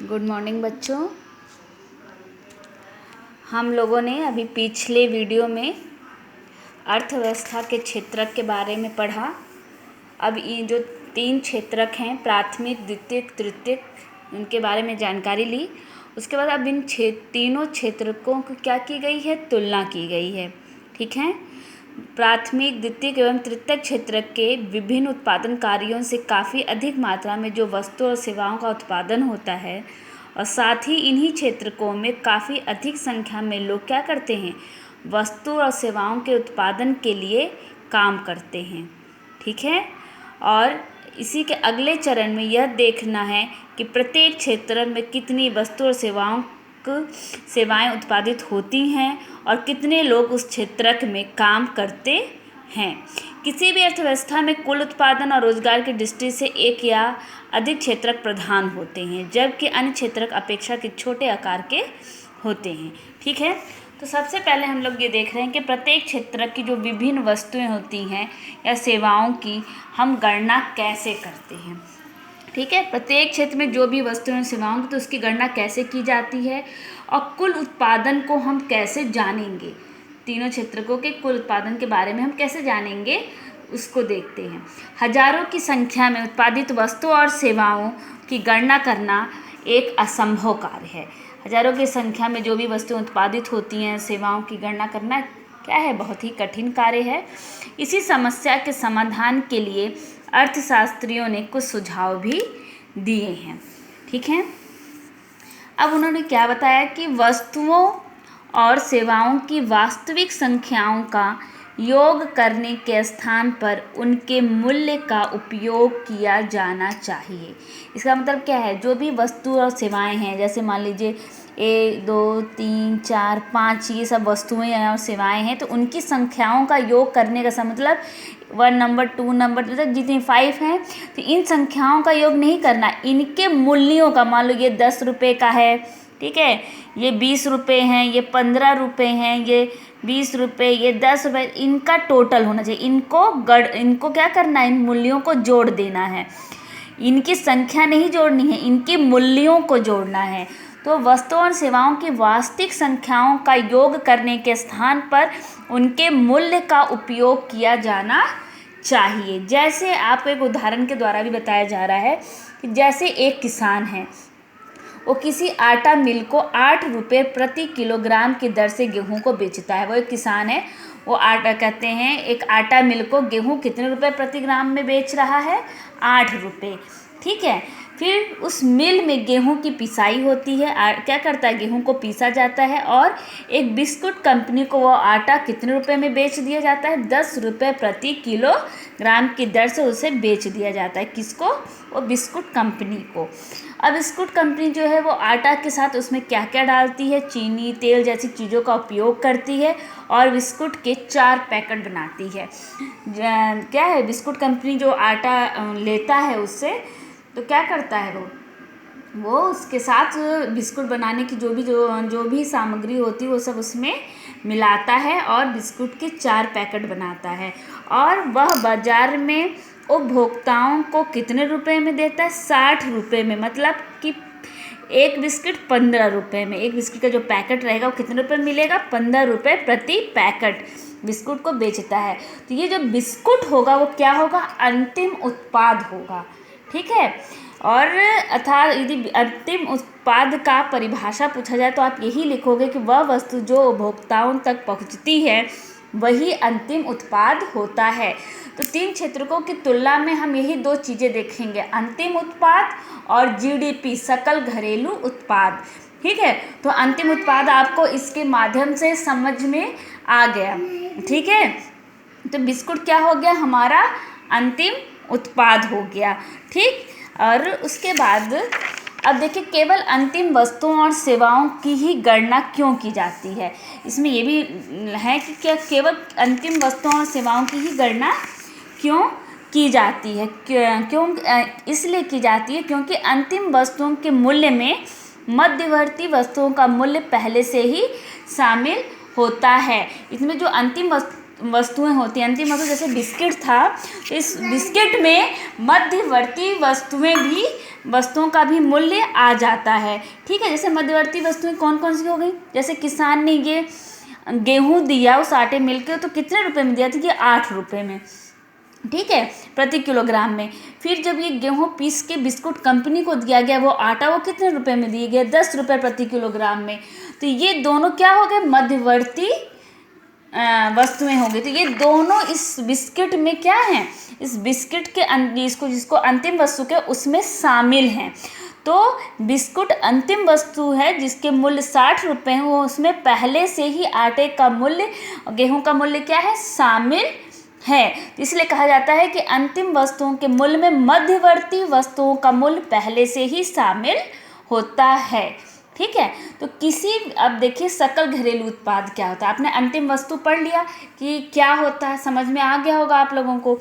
Good morning बच्चों। हम लोगों ने अभी पिछले वीडियो में अर्थव्यवस्था के क्षेत्रक के बारे में पढ़ा। अब ये जो 3 क्षेत्रक हैं, प्राथमिक, द्वितीयक, तृतीयक, उनके बारे में जानकारी ली। उसके बाद अब इन तीनों क्षेत्रकों को क्या की गई है, तुलना की गई है। ठीक है। प्राथमिक, द्वितीयक एवं तृतीयक क्षेत्र के विभिन्न उत्पादन कार्यों से काफ़ी अधिक मात्रा में जो वस्तु और सेवाओं का उत्पादन होता है, और साथ ही इन्हीं क्षेत्रकों में काफ़ी अधिक संख्या में लोग क्या करते हैं, वस्तु और सेवाओं के उत्पादन के लिए काम करते हैं। ठीक है। और इसी के अगले चरण में यह देखना है कि प्रत्येक क्षेत्र में कितनी वस्तु और सेवाएं उत्पादित होती हैं और कितने लोग उस क्षेत्रक में काम करते हैं। किसी भी अर्थव्यवस्था में कुल उत्पादन और रोजगार की दृष्टि से एक या अधिक क्षेत्रक प्रधान होते हैं, जबकि अन्य क्षेत्रक अपेक्षाकृत छोटे आकार के होते हैं। ठीक है। तो सबसे पहले हम लोग ये देख रहे हैं कि प्रत्येक क्षेत्रक की जो विभिन्न वस्तुएं होती हैं या सेवाओं की हम गणना कैसे करते हैं। ठीक है। प्रत्येक क्षेत्र में जो भी वस्तुएं और सेवाओं की, तो उसकी गणना कैसे की जाती है और कुल उत्पादन को हम कैसे जानेंगे। तीनों क्षेत्रकों के कुल उत्पादन के बारे में हम कैसे जानेंगे, उसको देखते हैं। हजारों की संख्या में उत्पादित वस्तुओं और सेवाओं की गणना करना एक असंभव कार्य है। हजारों की संख्या में जो भी वस्तुएं उत्पादित होती हैं, सेवाओं की गणना करना क्या है, बहुत ही कठिन कार्य है। इसी समस्या के समाधान के लिए अर्थशास्त्रियों ने कुछ सुझाव भी दिए हैं। ठीक है। अब उन्होंने क्या बताया कि वस्तुओं और सेवाओं की वास्तविक संख्याओं का योग करने के स्थान पर उनके मूल्य का उपयोग किया जाना चाहिए। इसका मतलब क्या है, जो भी वस्तु और सेवाएं हैं, जैसे मान लीजिए 1 2 3 4 5 ये सब वस्तुएं और सेवाएं हैं, तो उनकी संख्याओं का योग करने का मतलब 1 नंबर 2 नंबर मतलब जितनी 5 हैं, तो इन संख्याओं का योग नहीं करना, इनके मूल्यों का। मान लो ये 10 रुपये का है, ठीक है, ये 20 रुपये हैं, ये 15 रुपये हैं, ये 20 रुपये, ये 10 रुपये, इनका टोटल होना चाहिए। इनको क्या करना है, इन मूल्यों को जोड़ देना है। इनकी संख्या नहीं जोड़नी है, इनके मूल्यों को जोड़ना है। तो वस्तुओं और सेवाओं की वास्तविक संख्याओं का योग करने के स्थान पर उनके मूल्य का उपयोग किया जाना चाहिए। जैसे आपको एक उदाहरण के द्वारा भी बताया जा रहा है कि जैसे एक किसान है, वो किसी आटा मिल को 8 रुपये प्रति किलोग्राम की दर से गेहूं को बेचता है। वो एक किसान है, वो आटा कहते हैं, एक आटा मिल को गेहूं कितने रुपए प्रति ग्राम में बेच रहा है, 8 रुपये। ठीक है। फिर उस मिल में गेहूं की पिसाई होती है, क्या करता है, गेहूं को पीसा जाता है, और एक बिस्कुट कंपनी को वो आटा कितने रुपए में बेच दिया जाता है, 10 रुपये प्रति किलोग्राम की दर से उसे बेच दिया जाता है। किसको, वो बिस्कुट कंपनी को। अब बिस्कुट कंपनी जो है वो आटा के साथ उसमें क्या क्या डालती है, चीनी, तेल जैसी चीज़ों का उपयोग करती है और बिस्कुट के 4 पैकेट बनाती है। क्या है, बिस्कुट कंपनी जो आटा लेता है उससे, तो क्या करता है, वो उसके साथ बिस्कुट बनाने की जो भी सामग्री होती है वो सब उसमें मिलाता है और बिस्कुट के 4 पैकेट बनाता है, और वह बाज़ार में उपभोक्ताओं को कितने रुपए में देता है, 60 रुपये में। मतलब कि एक बिस्किट 15 रुपये में, एक बिस्किट का जो पैकेट रहेगा वो कितने रुपये मिलेगा, 15 रुपये प्रति पैकेट बिस्कुट को बेचता है। तो ये जो बिस्कुट होगा वो क्या होगा, अंतिम उत्पाद होगा। ठीक है। और अर्थात यदि अंतिम उत्पाद का परिभाषा पूछा जाए तो आप यही लिखोगे कि वह वस्तु जो उपभोक्ताओं तक पहुंचती है वही अंतिम उत्पाद होता है। तो 3 क्षेत्रकों की तुलना में हम यही 2 चीज़ें देखेंगे, अंतिम उत्पाद और जीडीपी, सकल घरेलू उत्पाद। ठीक है। तो अंतिम उत्पाद आपको इसके माध्यम से समझ में आ गया। ठीक है। तो बिस्कुट क्या हो गया, हमारा अंतिम उत्पाद हो गया। ठीक। और उसके बाद अब देखिए, केवल अंतिम वस्तुओं और सेवाओं की ही गणना क्यों की जाती है। इसमें ये भी है कि क्या केवल अंतिम वस्तुओं और सेवाओं की ही गणना क्यों की जाती है। क्यों इसलिए की जाती है क्योंकि अंतिम वस्तुओं के मूल्य में मध्यवर्ती वस्तुओं का मूल्य पहले से ही शामिल होता है। इसमें जो अंतिम वस्तुएं होती हैं, अंतिम वस्तु जैसे बिस्किट था, इस बिस्किट में मध्यवर्ती वस्तुओं का भी मूल्य आ जाता है। ठीक है, जैसे मध्यवर्ती वस्तुएं कौन कौन सी हो गई, जैसे किसान ने ये गेहूं दिया उस आटे मिल के, तो कितने रुपए में दिया था, ये 8 रुपये में, ठीक है, प्रति किलोग्राम में। फिर जब ये गेहूं पीस के बिस्कुट कंपनी को दिया गया, वो आटा वो कितने रुपए में दिए गए, 10 रुपये प्रति किलोग्राम में। तो ये दोनों क्या हो गए, मध्यवर्ती वस्तुएं हो गई। तो ये दोनों इस बिस्किट में क्या हैं, इस बिस्किट के जिसको अंतिम वस्तु के उसमें शामिल हैं। तो बिस्कुट अंतिम वस्तु है जिसके मूल्य 60 रुपये हैं, वो उसमें पहले से ही आटे का मूल्य, गेहूं का मूल्य क्या है, शामिल है। तो इसलिए कहा जाता है कि अंतिम वस्तुओं के मूल्य में मध्यवर्ती वस्तुओं का मूल्य पहले से ही शामिल होता है। ठीक है, तो अब देखिए सकल घरेलू उत्पाद क्या होता है। आपने अंतिम वस्तु पढ़ लिया कि क्या होता है, समझ में आ गया होगा आप लोगों को।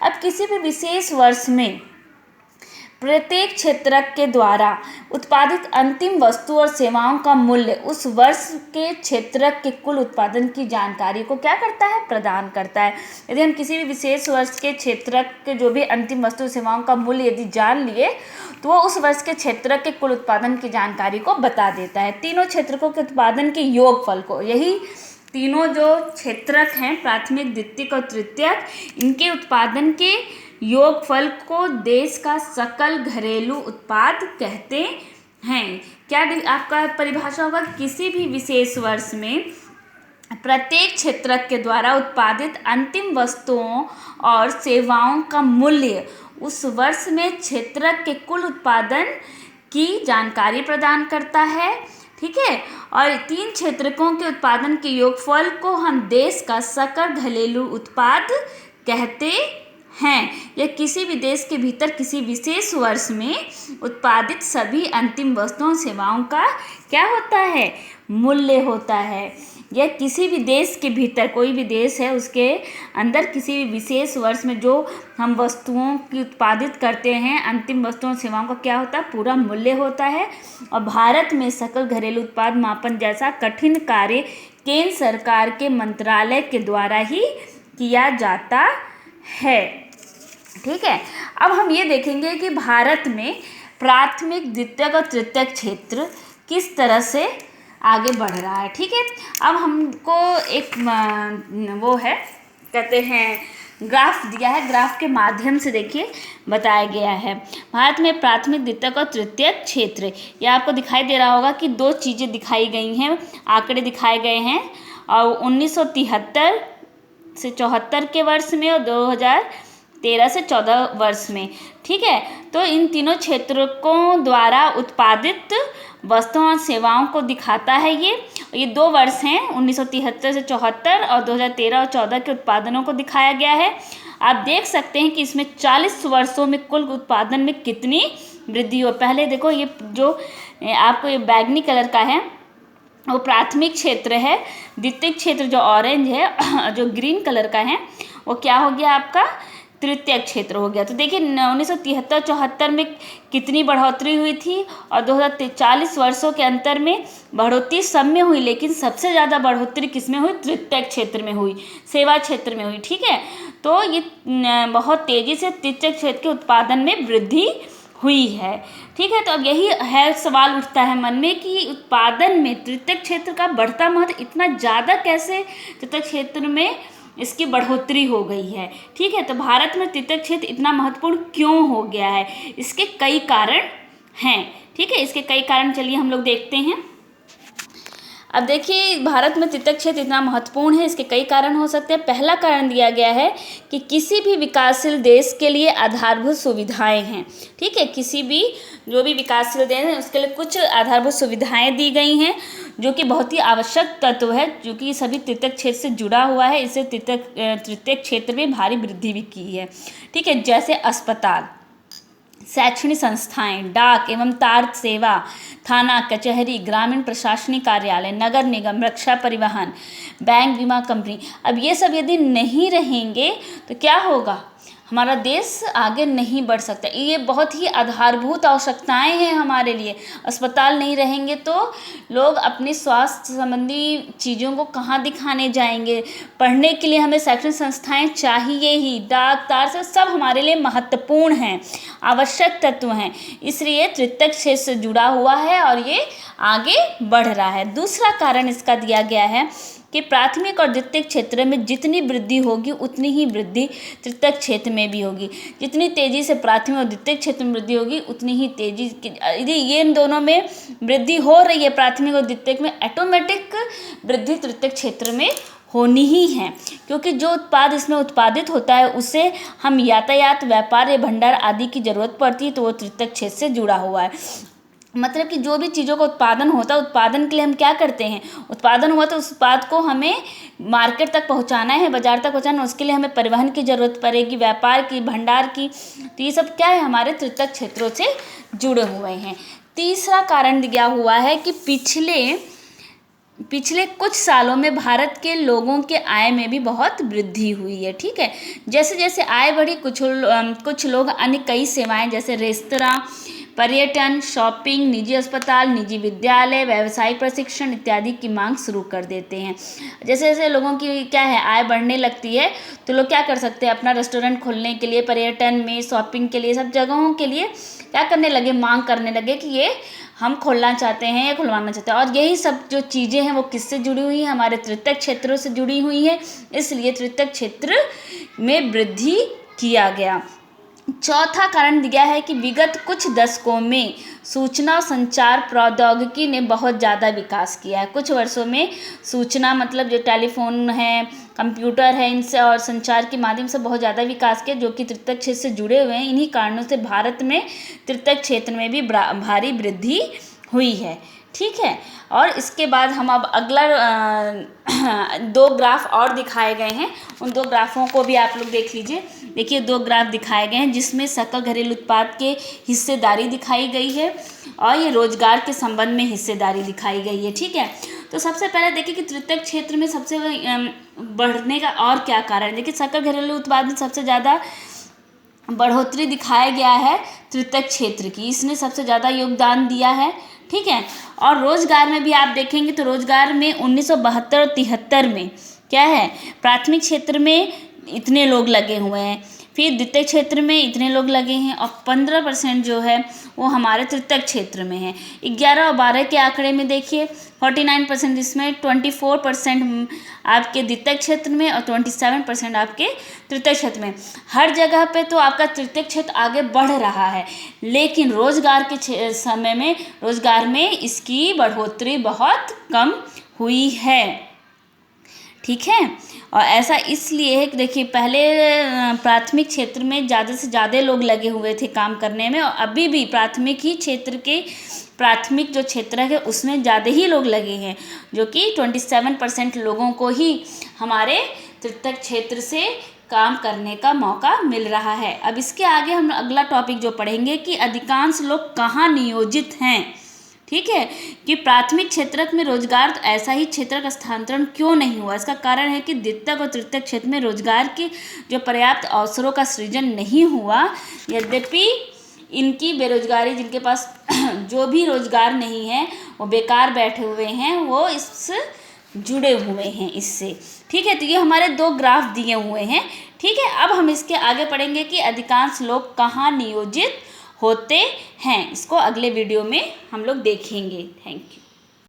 अब किसी भी विशेष वर्ष में प्रत्येक क्षेत्रक के द्वारा उत्पादित अंतिम वस्तु और सेवाओं का मूल्य उस वर्ष के क्षेत्रक के कुल उत्पादन की जानकारी को क्या करता है, प्रदान करता है। यदि हम किसी भी विशेष वर्ष के क्षेत्रक के जो भी अंतिम वस्तु सेवाओं का मूल्य यदि जान लिए, तो वो उस वर्ष के क्षेत्रक के कुल उत्पादन की जानकारी को बता देता है। तीनों क्षेत्रकों के उत्पादन के योगफल को, यही तीनों जो क्षेत्रक हैं, प्राथमिक, द्वितीयक और तृतीयक, इनके उत्पादन के योगफल को देश का सकल घरेलू उत्पाद कहते हैं। क्या आपका परिभाषा होगा, किसी भी विशेष वर्ष में प्रत्येक क्षेत्रक के द्वारा उत्पादित अंतिम वस्तुओं और सेवाओं का मूल्य उस वर्ष में क्षेत्रक के कुल उत्पादन की जानकारी प्रदान करता है। ठीक है, और 3 क्षेत्रकों के उत्पादन के योगफल को हम देश का सकल घरेलू उत्पाद कहते हैं। यह किसी भी देश के भीतर किसी विशेष वर्ष में उत्पादित सभी अंतिम वस्तुओं सेवाओं का क्या होता है, मूल्य होता है। यह किसी भी देश के भीतर, कोई भी देश है उसके अंदर किसी भी विशेष वर्ष में जो हम वस्तुओं की उत्पादित करते हैं, अंतिम वस्तुओं सेवाओं का क्या होता है, पूरा मूल्य होता है। और भारत में सकल घरेलू उत्पाद मापन जैसा कठिन कार्य केंद्र सरकार के मंत्रालय के द्वारा ही किया जाता है। ठीक है, अब हम ये देखेंगे कि भारत में प्राथमिक, द्वितीयक और तृतीयक क्षेत्र किस तरह से आगे बढ़ रहा है। ठीक है, अब हमको एक वो है, कहते हैं, ग्राफ दिया है, ग्राफ के माध्यम से देखिए बताया गया है। भारत में प्राथमिक, द्वितीयक और तृतीयक क्षेत्र, यह आपको दिखाई दे रहा होगा कि 2 चीज़ें दिखाई गई हैं, आंकड़े दिखाए गए हैं, और 1973 से 74 के वर्ष में और 2013 से 14 वर्ष में। ठीक है, तो इन तीनों क्षेत्रकों द्वारा उत्पादित वस्तुओं और सेवाओं को दिखाता है। ये 2 वर्ष हैं, 1973 से 74 और 2013 और 14 के उत्पादनों को दिखाया गया है। आप देख सकते हैं कि इसमें 40 वर्षों में कुल उत्पादन में कितनी वृद्धि हो। पहले देखो, ये जो आपको ये बैगनी कलर का है वो प्राथमिक क्षेत्र है, द्वितीयक क्षेत्र जो ऑरेंज है, जो ग्रीन कलर का है, वो क्या हो गया आपका, तृतीयक क्षेत्र हो गया। तो देखिए 1973-74 में कितनी बढ़ोतरी हुई थी, और 2040 वर्षों के अंतर में बढ़ोतरी सब में हुई, लेकिन सबसे ज़्यादा बढ़ोतरी किस में हुई, तृतीयक क्षेत्र में हुई, सेवा क्षेत्र में हुई। ठीक है, तो ये बहुत तेज़ी से तृतीयक क्षेत्र के उत्पादन में वृद्धि हुई है। ठीक है, तो अब यही है, सवाल उठता है मन में कि उत्पादन में तृतीयक क्षेत्र का बढ़ता महत्व इतना ज़्यादा कैसे तृतीयक क्षेत्र में इसकी बढ़ोतरी हो गई है। ठीक है, तो भारत में तृतीयक क्षेत्र इतना महत्वपूर्ण क्यों हो गया है, इसके कई कारण हैं। ठीक है, इसके कई कारण चलिए हम लोग देखते हैं। अब देखिए, भारत में तृतीयक क्षेत्र इतना महत्वपूर्ण है, इसके कई कारण हो सकते हैं। पहला कारण दिया गया है कि किसी भी विकासशील देश के लिए आधारभूत सुविधाएं हैं। ठीक है, किसी भी जो भी विकासशील देश है उसके लिए कुछ आधारभूत सुविधाएं दी गई हैं, जो कि बहुत ही आवश्यक तत्व है, जो कि सभी तृतीयक क्षेत्र से जुड़ा हुआ है। इससे तृतीयक क्षेत्र में भारी वृद्धि भी की है। ठीक है, जैसे अस्पताल, शैक्षणिक संस्थाएं, डाक एवं तार सेवा, थाना, कचहरी, ग्रामीण प्रशासनिक कार्यालय, नगर निगम, रक्षा, परिवहन, बैंक, बीमा कंपनी। अब ये सब यदि नहीं रहेंगे तो क्या होगा, हमारा देश आगे नहीं बढ़ सकता। ये बहुत ही आधारभूत आवश्यकताएं हैं हमारे लिए। अस्पताल नहीं रहेंगे तो लोग अपनी स्वास्थ्य संबंधी चीज़ों को कहाँ दिखाने जाएंगे। पढ़ने के लिए हमें शैक्षणिक संस्थाएं चाहिए ही। डाक तार से सब हमारे लिए महत्वपूर्ण हैं, आवश्यक तत्व हैं। इसलिए तृतीयक क्षेत्र से जुड़ा हुआ है और ये आगे बढ़ रहा है। दूसरा कारण इसका दिया गया है कि प्राथमिक और द्वितीयक क्षेत्र में जितनी वृद्धि होगी उतनी ही वृद्धि तृतीयक क्षेत्र में भी होगी। जितनी तेज़ी से प्राथमिक और द्वितीयक क्षेत्र में वृद्धि होगी उतनी ही तेज़ी यदि ये इन दोनों में वृद्धि हो रही है, प्राथमिक और द्वितीयक में, ऑटोमेटिक वृद्धि तृतीयक क्षेत्र में होनी ही है। क्योंकि जो उत्पाद इसमें उत्पादित होता है उसे हम यातायात, व्यापार या भंडार आदि की ज़रूरत पड़ती है, तो वो तृतीयक क्षेत्र से जुड़ा हुआ है। मतलब कि जो भी चीज़ों का उत्पादन होता है, उत्पादन के लिए हम क्या करते हैं, उत्पादन हुआ तो उस उत्पाद को हमें मार्केट तक पहुंचाना है, बाजार तक पहुंचाना, उसके लिए हमें परिवहन की ज़रूरत पड़ेगी, व्यापार की, भंडार की। तो ये सब क्या है, हमारे तृतीयक क्षेत्रों से जुड़े हुए हैं। तीसरा कारण दिया हुआ है कि पिछले कुछ सालों में भारत के लोगों के आय में भी बहुत वृद्धि हुई है। ठीक है, जैसे जैसे आय बढ़ी, कुछ लोग अन्य कई सेवाएं जैसे रेस्तरां, पर्यटन, शॉपिंग, निजी अस्पताल, निजी विद्यालय, व्यावसायिक प्रशिक्षण इत्यादि की मांग शुरू कर देते हैं। जैसे जैसे लोगों की क्या है, आय बढ़ने लगती है, तो लोग क्या कर सकते हैं, अपना रेस्टोरेंट खोलने के लिए, पर्यटन में, शॉपिंग के लिए, सब जगहों के लिए क्या करने लगे, मांग करने लगे कि ये हम खोलना चाहते हैं या खुलवाना चाहते हैं। और यही सब जो चीज़ें हैं वो किससे जुड़ी हुई हैं, हमारे तृतीयक क्षेत्रों से जुड़ी हुई हैं। इसलिए तृतीयक क्षेत्र में वृद्धि किया गया। चौथा कारण दिया है कि विगत कुछ दशकों में सूचना और संचार प्रौद्योगिकी ने बहुत ज़्यादा विकास किया है। कुछ वर्षों में सूचना मतलब जो टेलीफोन है, कंप्यूटर है, इनसे और संचार के माध्यम से बहुत ज़्यादा विकास किया, जो कि तृतीयक क्षेत्र से जुड़े हुए हैं। इन्हीं कारणों से भारत में तृतीयक क्षेत्र में भी भारी वृद्धि हुई है। ठीक है, और इसके बाद हम अब अगला 2 ग्राफ और दिखाए गए हैं, उन 2 ग्राफों को भी आप लोग देख लीजिए। देखिए 2 ग्राफ दिखाए गए हैं जिसमें सकल घरेलू उत्पाद के हिस्सेदारी दिखाई गई है और ये रोजगार के संबंध में हिस्सेदारी दिखाई गई है। ठीक है, तो सबसे पहले देखिए कि तृतीयक क्षेत्र में सबसे बढ़ने का और क्या कारण है। देखिए सकल घरेलू उत्पाद में सबसे ज़्यादा बढ़ोतरी दिखाया गया है तृतीयक क्षेत्र की, इसने सबसे ज़्यादा योगदान दिया है। ठीक है, और रोजगार में भी आप देखेंगे तो रोजगार में 1972 और 73 में क्या है, प्राथमिक क्षेत्र में इतने लोग लगे हुए हैं, फिर द्वितीयक क्षेत्र में इतने लोग लगे हैं, और 15% जो है वो हमारे तृतीयक क्षेत्र में है। 11 और 12 के आंकड़े में देखिए 49% इसमें, 24% आपके द्वितीयक क्षेत्र में और 27% आपके तृतीयक क्षेत्र में। हर जगह पे तो आपका तृतीयक क्षेत्र आगे बढ़ रहा है, लेकिन रोजगार के समय में रोजगार में इसकी बढ़ोतरी बहुत कम हुई है। ठीक है, और ऐसा इसलिए है कि देखिए पहले प्राथमिक क्षेत्र में ज़्यादा से ज़्यादा लोग लगे हुए थे काम करने में, और अभी भी प्राथमिक जो क्षेत्र है उसमें ज़्यादा ही लोग लगे हैं, जो कि 27% लोगों को ही हमारे तृतीयक क्षेत्र से काम करने का मौका मिल रहा है। अब इसके आगे हम अगला टॉपिक जो पढ़ेंगे कि अधिकांश लोग कहाँ नियोजित हैं। ठीक है, कि प्राथमिक क्षेत्र में रोजगार, तो ऐसा ही क्षेत्र का स्थानांतरण क्यों नहीं हुआ। इसका कारण है कि द्वितीयक और तृतीयक क्षेत्र में रोजगार के जो पर्याप्त अवसरों का सृजन नहीं हुआ। यद्यपि इनकी बेरोजगारी, जिनके पास जो भी रोजगार नहीं है वो बेकार बैठे हुए हैं, वो इससे जुड़े हुए हैं इससे। ठीक है, तो ये हमारे 2 ग्राफ दिए हुए हैं। ठीक है, अब हम इसके आगे पढ़ेंगे कि अधिकांश लोग कहाँ नियोजित होते हैं। इसको अगले वीडियो में हम लोग देखेंगे। Thank you.